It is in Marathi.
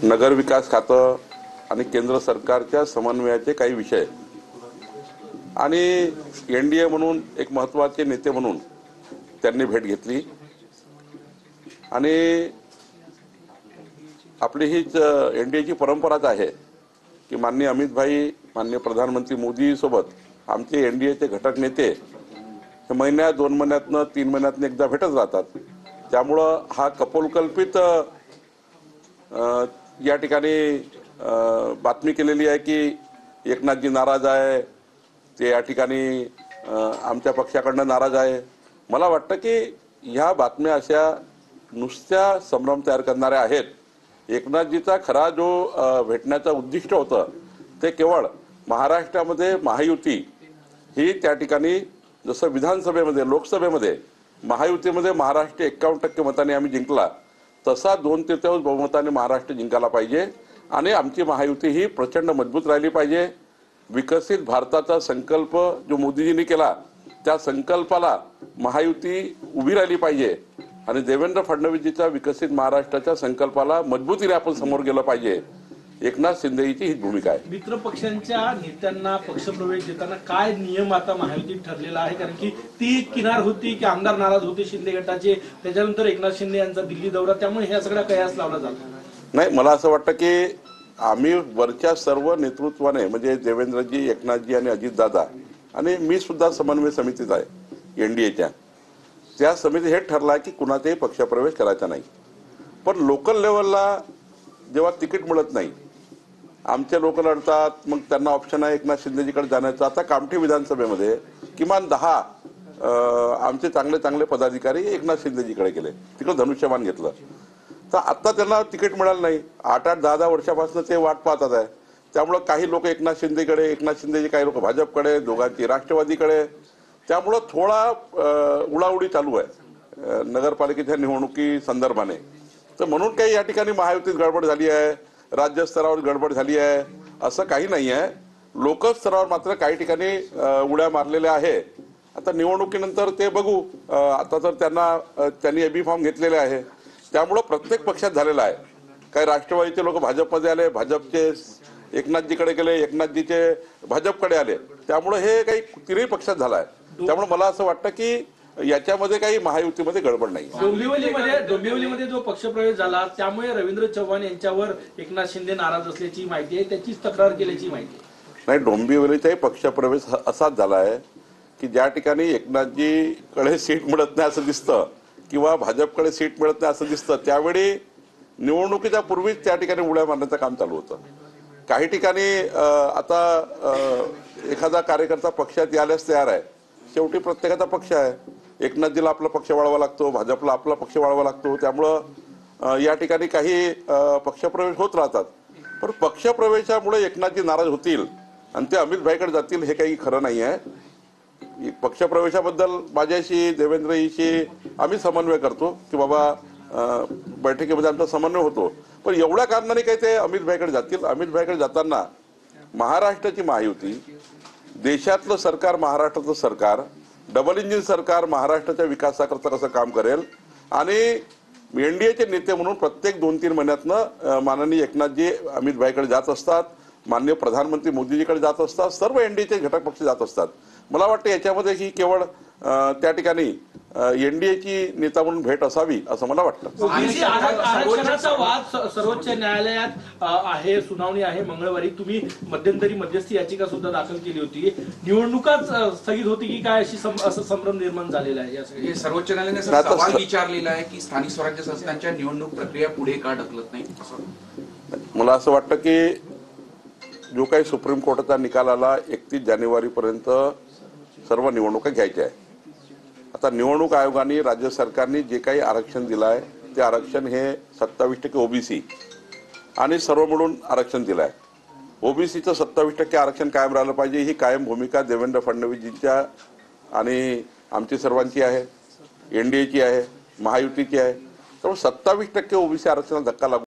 नगर विकास खातं आणि केंद्र सरकारच्या समन्वयाचे काही विषय आणि एनडीए म्हणून एक महत्त्वाचे नेते म्हणून त्यांनी भेट घेतली आणि आपली हीच एनडीएची परंपराच आहे की माननीय अमित भाई, माननीय प्रधानमंत्री मोदी सोबत आमचे एनडीएचे घटक नेते हे महिन्यात 2 महिन्यातनं 3 महिन्यातनं एकदा भेटत राहतात। त्यामुळं हा कपोलकल्पित या ठिकाणी बातमी केलेली आहे की एकनाथजी नाराज आहे, ते या ठिकाणी आमच्या पक्षाकडनं नाराज आहे। मला वाटतं की ह्या बातम्या अशा नुसत्या संभ्रम तयार करणाऱ्या आहेत। एकनाथजीचा खरा जो भेटण्याचा उद्दिष्ट होतं ते केवळ महाराष्ट्रामध्ये महायुती ही त्या ठिकाणी जसं विधानसभेमध्ये लोकसभेमध्ये महायुतीमध्ये महाराष्ट्र 51% मतांनी आम्ही जिंकला तसा 2/3 बहुमताने महाराष्ट्र जिंकायला पाहिजे आणि आमची महायुती ही प्रचंड मजबूत राहिली पाहिजे। विकसित भारताचा संकल्प जो मोदीजींनी केला त्या संकल्पाला महायुती उभी राहिली पाहिजे आणि देवेंद्र फडणवीसजीचा विकसित महाराष्ट्राच्या संकल्पाला मजबूतीने आपण समोर गेलं पाहिजे। एकनाथ शिंदेची ही भूमिका आहे। मित्र पक्षांच्या नेत्यांना पक्षप्रवेश देताना काय नियम आता महायुतीत ठरलेला आहे? कारण की ती किनार होती की आमदार नाराज होते शिंदे गटाचे, त्याच्यानंतर एकनाथ शिंदे यांचा दिल्ली दौरा, त्यामुळे ह्या सगळ्या कयास लावला जातो। नाही, मला असं वाटतं की आम्ही वरच्या सर्व नेतृत्वाने म्हणजे देवेंद्रजी, एकनाथजी आणि अजितदादा आणि मी सुद्धा समन्वय समितीत आहे एनडीएच्या, त्या समिती हे ठरला की कुणाचाही पक्षप्रवेश करायचा नाही। पण लोकल लेवलला जेव्हा तिकीट मिळत नाही, आमचे लोक लढतात, मग त्यांना ऑप्शन आहे एकनाथ शिंदेजीकडे जाण्याचा। आता कामठी विधानसभेमध्ये किमान 10 आमचे चांगले चांगले पदाधिकारी एकनाथ शिंदेजीकडे गेले, तिकडे धनुष्यबाण घेतलं। तर आता त्यांना तिकीट मिळालं नाही, 8-8, 10-10 वर्षापासून ते वाट पाहतात आहे। त्यामुळं काही लोक एकनाथ शिंदेकडे, एकनाथ शिंदेजी काही लोक भाजपकडे, दोघांची राष्ट्रवादीकडे। त्यामुळं थोडा उडाउडी चालू आहे नगरपालिकेच्या निवडणुकी संदर्भाने। तर म्हणून काही या ठिकाणी महायुतीत गडबड झाली आहे, राज्य स्तरावर गडबड झाली आहे असं काही नाही आहे। लोकल स्तरावर मात्र काही ठिकाणी उड्या मारलेल्या आहे। आता निवडणुकीनंतर ते बघू। आता तर त्यांनी एबी फॉर्म घेतलेले आहे, त्यामुळं प्रत्येक पक्षात झालेला आहे। काही राष्ट्रवादीचे लोक भाजपमध्ये आले, भाजपचे एकनाथजीकडे गेले, एकनाथजीचे भाजपकडे आले। त्यामुळे हे काही तिन्ही पक्षात झालं आहे। त्यामुळे मला असं वाटतं की याच्यामध्ये काही महायुतीमध्ये गडबड नाही। डोंबिवलीमध्ये जो पक्षप्रवेश झाला त्यामुळे रवींद्र चव्हाण यांच्यावर एकनाथ शिंदे नाराज असल्याची माहिती आहे, त्याचीच तक्रार केल्याची माहिती आहे। नाही, डोंबिवलीचाही पक्षप्रवेश असाच झाला आहे की ज्या ठिकाणी एकनाथजीकडे सीट मिळत नाही असं दिसतं किंवा भाजपकडे सीट मिळत नाही असं दिसतं, त्यावेळी निवडणुकीच्या पूर्वीच त्या ठिकाणी उड्या मारण्याचं काम चालू होतं। काही ठिकाणी आता एखादा कार्यकर्ता पक्षात यायलाच तयार आहे, शेवटी प्रत्येकाचा पक्ष आहे। एकनाथजीला आपला पक्ष वाढवावा लागतो, भाजपला आपला पक्ष वाढवावा लागतो। त्यामुळं या ठिकाणी काही पक्षप्रवेश होत राहतात। पण पक्षप्रवेशामुळे एकनाथजी नाराज होतील आणि ते अमित भाईकडे जातील हे काही खरं नाही आहे। पक्षप्रवेशाबद्दल माझ्याशी, देवेंद्रजीशी आम्ही समन्वय करतो की बाबा बैठकीमध्ये आमचा समन्वय होतो, पण एवढ्या कारणाने काही ते अमित भाईकडे जातील। अमित भाईकडे जाताना महाराष्ट्राची महायुती, देशातलं सरकार, महाराष्ट्राचं सरकार, डबल इंजिन सरकार महाराष्ट्राच्या विकासाकरता कसं काम करेल आणि एनडीएचे नेते म्हणून प्रत्येक 2-3 महिन्यातनं माननीय एकनाथजी अमित भाईकडे जात असतात, माननीय प्रधानमंत्री मोदीजीकडे जात असतात, सर्व एनडीएचे घटक पक्ष जात असतात। मला वाटतं याच्यामध्ये ही केवळ त्या ठिकाणी एनडीएची नेता म्हणून भेट असावी असं मला वाटतं। आरक्षणाचा वाद सर्वोच्च न्यायालयात आहे, सुनावणी आहे मंगळवारी। तुम्ही मध्यंतरी मध्यस्थी याचिका सुद्धा दाखल केली होती। निवडणुकाच स्थगित होती की काय असं संभ्रम निर्माण झालेला आहे? हे सर्वोच्च न्यायालयाने सवाल विचारलेला आहे की स्थानिक स्वराज्य संस्थांच्या निवडणूक प्रक्रिया पुढे का ढकलत नाही असं? मला असं वाटतं की जो काही सुप्रीम कोर्टाचा निकाल आला 31 जानेवारीपर्यंत सर्व निवडणुका घ्यायच्या आहे। आता निवडणूक आयोगाने राज्य सरकारने जे काही आरक्षण दिलं आहे ते आरक्षण हे 27% ओबीसी आणि सर्व मिळून आरक्षण दिलं आहे। ओबीसीचं 27% आरक्षण कायम राहिलं पाहिजे ही कायम भूमिका देवेंद्र फडणवीसजींच्या आणि आमची सर्वांची आहे, एनडीएची आहे, महायुतीची आहे। त्यामुळे 27% ओबीसी आरक्षणाला धक्का लागू